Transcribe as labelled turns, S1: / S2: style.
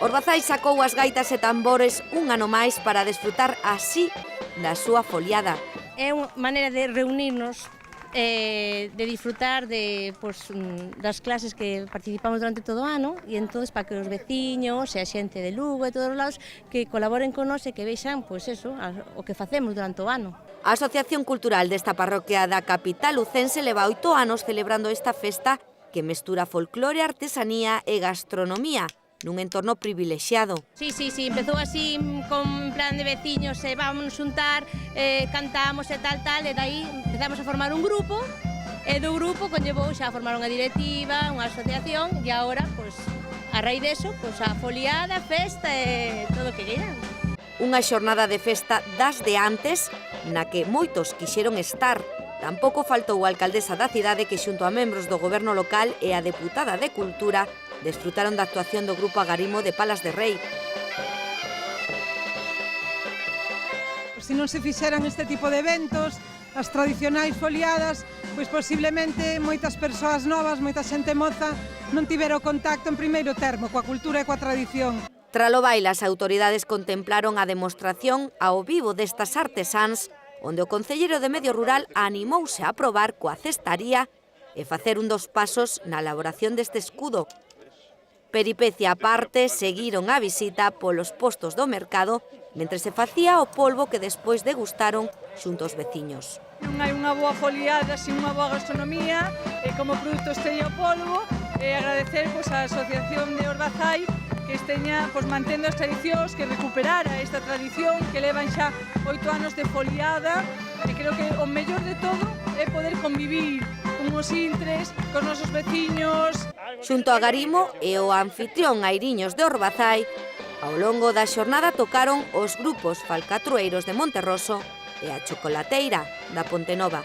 S1: Orbazai sacou as gaitas e tambores un ano máis para desfrutar así da súa foliada.
S2: É unha maneira de reunirnos, de disfrutar das clases que participamos durante todo o ano e entón para que os veciños e a xente de Lugo e todos os lados que colaboren con nós e que vexan o que facemos durante o ano.
S1: A Asociación Cultural desta parroquia da capital lucense leva 8 anos celebrando esta festa que mestura folclore, artesanía e gastronomía nun entorno privilexiado.
S2: Sí, empezou así con plan de veciños, vámonos xuntar, cantamos e tal, e dai empezamos a formar un grupo, e do grupo conllevou xa a formar unha directiva, unha asociación, e agora, a raíz deso, a foliada, a festa e todo o que queiran.
S1: Unha xornada de festa das de antes, na que moitos quixeron estar. Tampouco faltou a alcaldesa da cidade que xunto a membros do goberno local e a deputada de Cultura desfrutaron da actuación do grupo Agarimo de Palas de Rei.
S3: Se non se fixeran este tipo de eventos, as tradicionais foliadas, pois posiblemente moitas persoas novas, moita xente moza, non tivera o contacto en primeiro termo coa cultura e coa tradición.
S1: Tralo baile, as autoridades contemplaron a demostración ao vivo destas artesáns, onde o concelleiro de Medio Rural animouse a probar coa cestaría e facer un dos pasos na elaboración deste escudo. Peripecia aparte, seguiron a visita polos postos do mercado mentre se facía o polvo que despois degustaron xunto aos veciños.
S4: Non hai unha boa foliada sin unha boa gastronomía e como produto esteña o polvo e agradecer á Asociación de Orbazai que esteña mantendo as tradicións, que recuperara esta tradición que levan xa 8 anos de foliada e creo que o mellor de todo é poder convivir uns intres, cos nosos veciños.
S1: Xunto a Agarimo e o anfitrión Airiños de Orbazai, ao longo da xornada tocaron os grupos Falcatrueiros de Monterroso e a Chocolateira da Pontenova.